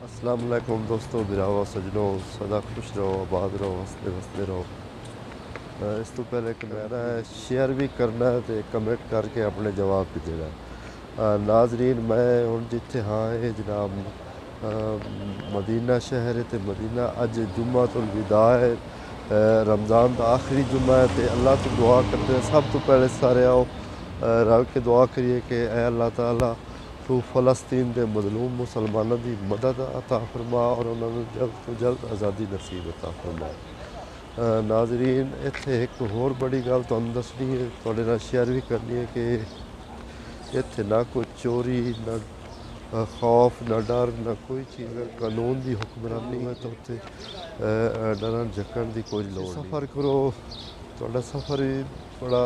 अस्सलाम वालेकुम दोस्तों, बिरावा सजनों, सदा खुश रहो, आबाद रहो, हंसते वसते रहो। इस तो पहले कि मेरा शेयर भी करना है तो कमेंट करके अपने जवाब भी देना है। नाजरीन, मैं हूँ जिथे हाँ ये जनाब मदीना शहर है तो मदीना अज जुम्मा तो विदा है। रमज़ान का आखिरी जुम्मा है तो अल्लाह तो दुआ करते हैं। सब तो पहले सारे आओ रल के दुआ करिए कि ऐ अल्लाह ताला तू फ़लस्तीन के मजलूम मुसलमानों की मदद अता फरमा और उन्होंने जल्द तो जल्द आज़ादी नसीब अता फरमा। नाजरीन, इत्थे एक होर बड़ी गल तुहानूं दसनी है, तुहाडे नाल शेयर भी करनी है कि इत्थे ना कोई चोरी, ना खौफ, ना डर, ना कोई चीज़। कानून की हुक्मरानी है तो उत्थे डरन झक्कण की कोई लोड़ नहीं। सफ़र करो, तुहाडा सफ़र भी बड़ा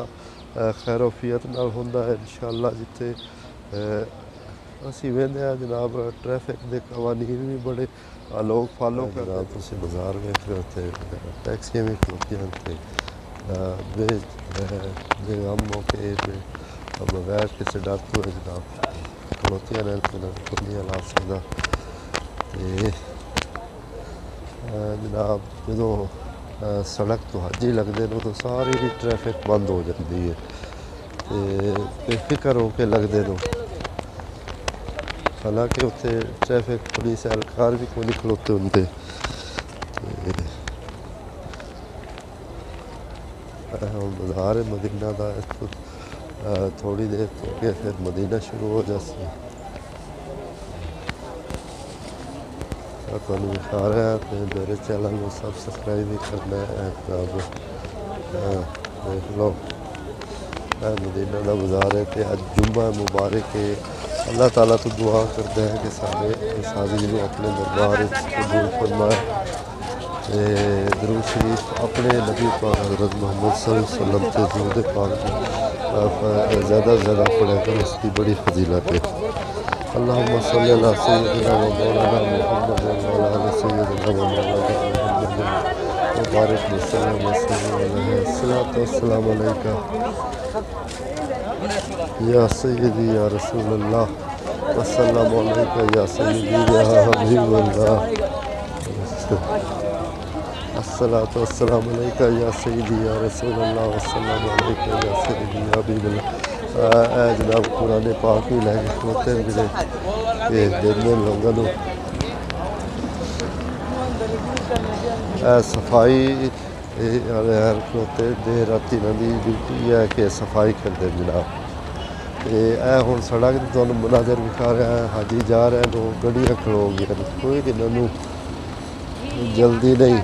खैरोफियत नाल हुंदा है इंशाअल्लाह। जिथे असी वेंदे आ जनाब, ट्रैफिक के कवानीन भी बड़े लोग फॉलो कर जनाब। तुसीं बाजार में उत्थे टैक्सियां भी खलोतियां ते बेगम मौके बगैर किसी डर तो जनाब खलोतियां रहन खुलियां ला सकदा। ते जनाब जो सड़क तो हाजी लगते हैं तो सारी ट्रैफिक बंद हो जाती है। तो बेफिक्र होकर लगते हैं, हालांकि उत्थे ट्रैफिक पुलिस एहलकार भी कोई नहीं खलोते होंगे। हम बाजार है मदीना का, थोड़ी देर तो के फिर मदीना शुरू हो जासी। तुहानूं दिखा रहा है तो मेरे चैनल को सब्सक्राइब भी करना है। देख लो मदीना का बाजार है तो अज जुम्मा मुबारक है। अल्लाह ताला तो दुआ करते हैं कि सारे साजिद को अपने दरबार कबूल फरमाए। दरूद शरीफ अपने नबी पाक हज़रत मोहम्मद सल्लल्लाहु अलैहि वसल्लम के पाक ज़्यादा से ज़्यादा पढ़ा कर, उसकी बड़ी फजीलत है। अल्लाहुम्मा सल्लि अला सय्यिदिना व मौलाना मुहम्मद व अला आलि सय्यिदिना व मौलाना मुहम्मद व बारिक वसल्लम अलैहि अस्सलातु वस्सलामु अलैका या सय्यदी या रसूल अल्लाह वस्सलामु अलैका या सय्यदी या हबीबल्लाह अस्सलातु वस्सलामु अलैका या सय्यदी या रसूल अल्लाह वस्सलामु अलैका या सय्यदी या हबीबल्लाह। जनाब कुरान पाक ही लैके खलोते हैं जिहड़े देने लोगों को सफाई खलोते देर राती इन्होंने ड्यूटी है कि सफाई करते जनाब। तो यह हुण सड़क तुहानूं मनाजर विखा रहा है, हाजी जा रहे हैं, लोग गड्डियां खलो गई, कोई इन्होंने जल्दी नहीं।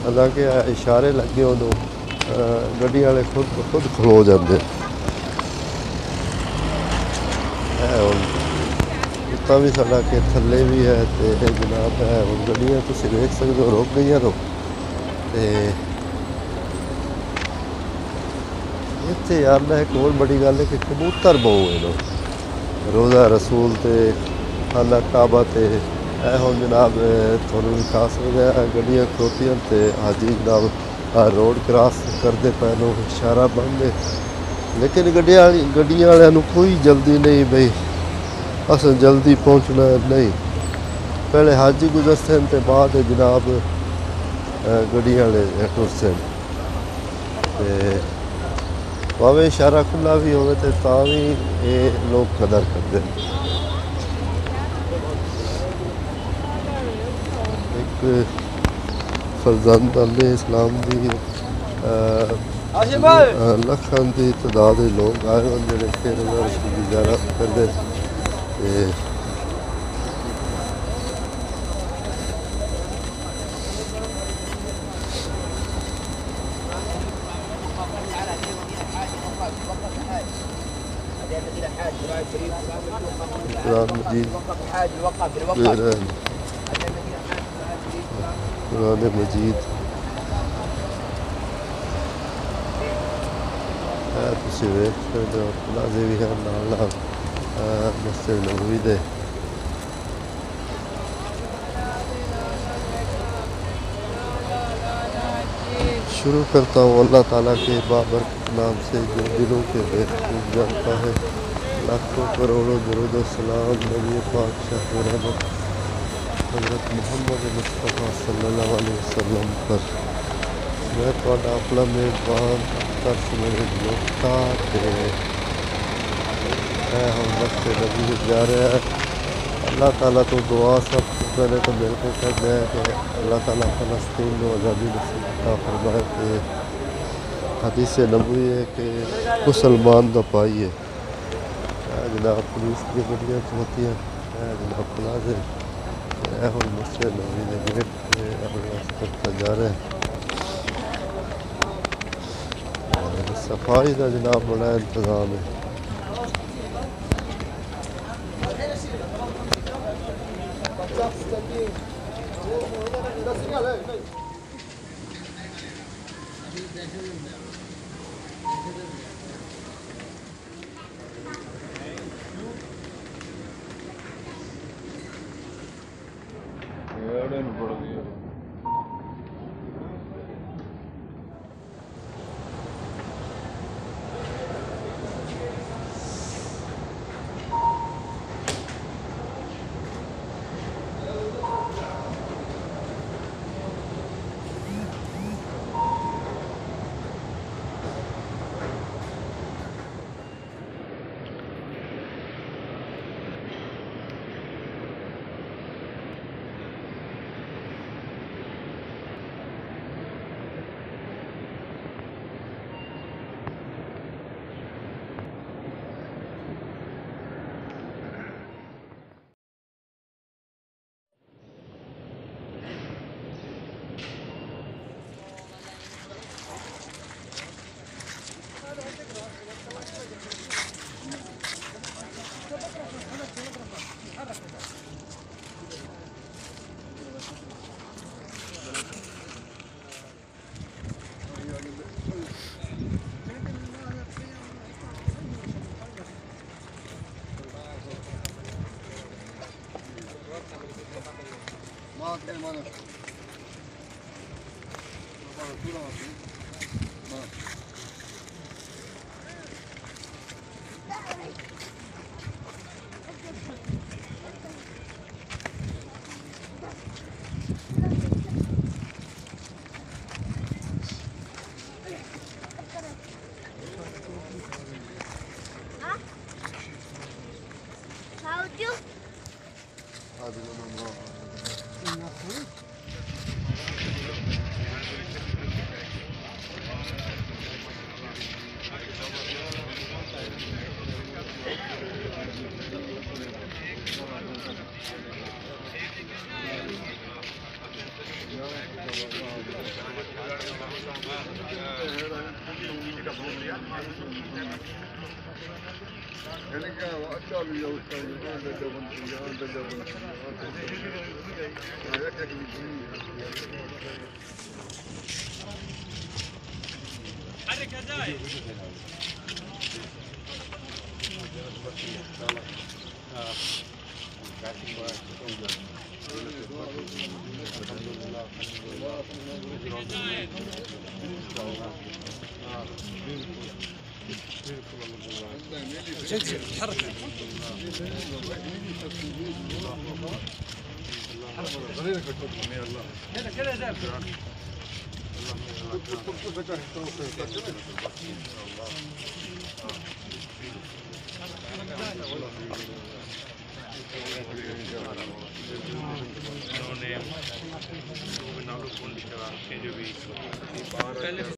हालांकि इशारे लगे उन्होंने गड्डी वाले खुद खलो जाते। उत्ता भी साढ़ा के थले भी है तो जनाब है हम गड्डियां तुसीं देख सकते हो रुक गई। तो इत्थे यार ना एक होर बड़ी गल है कि कबूतर बहु है लोग रोज़ा रसूल ते खाना काबा ते हुण जनाब तुहानूं विखा सकदा गड्डियां खलोतियां ते हाजी जनाब रोड क्रॉस करते पे इशारा बंद है, लेकिन गड्डियां वालियां कोई जल्दी नहीं भाई अस जल्दी पहुँचना नहीं। पहले हाजी गुजरते हैं तो बाद जनाब गड्डियां वाले टुरते हैं। भावें इशारा खुला भी हो तो भी ये लोग कदर करते हैं। एक फरजंद अल्लाह इस्लाम की लखां की तादाद लोग आए हैं जोड़े फिर उसकी ज़ियारत करते। कुरान मजीद कुरान मजीद तुसीं वेख सकदे हो, प्लाजे भी हैं नाल नाल मस्जिद नबवी दे। शुरू करता हूँ अल्लाह ताला के बाबरकत नाम से जो दिलों के बेखूब जानता है। लाखों करोड़ों दरूद व सलाम नबी पाक शाह रहमत हज़रत मुहम्मद मुस्तफ़ा सल्लल्लाहु अलैहि वसल्लम पर। मैं तुहाडा अपना मेज़बान अख्तर मेरे लोटा ते मैं हम वक्त नबी जा रहा है। अल्लाह ताला तो दुआ सब पहले तो मिल के करना है कि अल्लाह ताला फ़लस्तीन को आज़ादी नसीब अता फरमाए। कि हदीस नबवी है कि मुसलमान का पाई है। जनाब पुलिस की गड्डियाँ खलोती हैं, जनाब प्लाजे हम मस्जिद नबवी के गेट पर जा रहे हैं। सफाई का जनाब बड़ा इंतज़ाम है।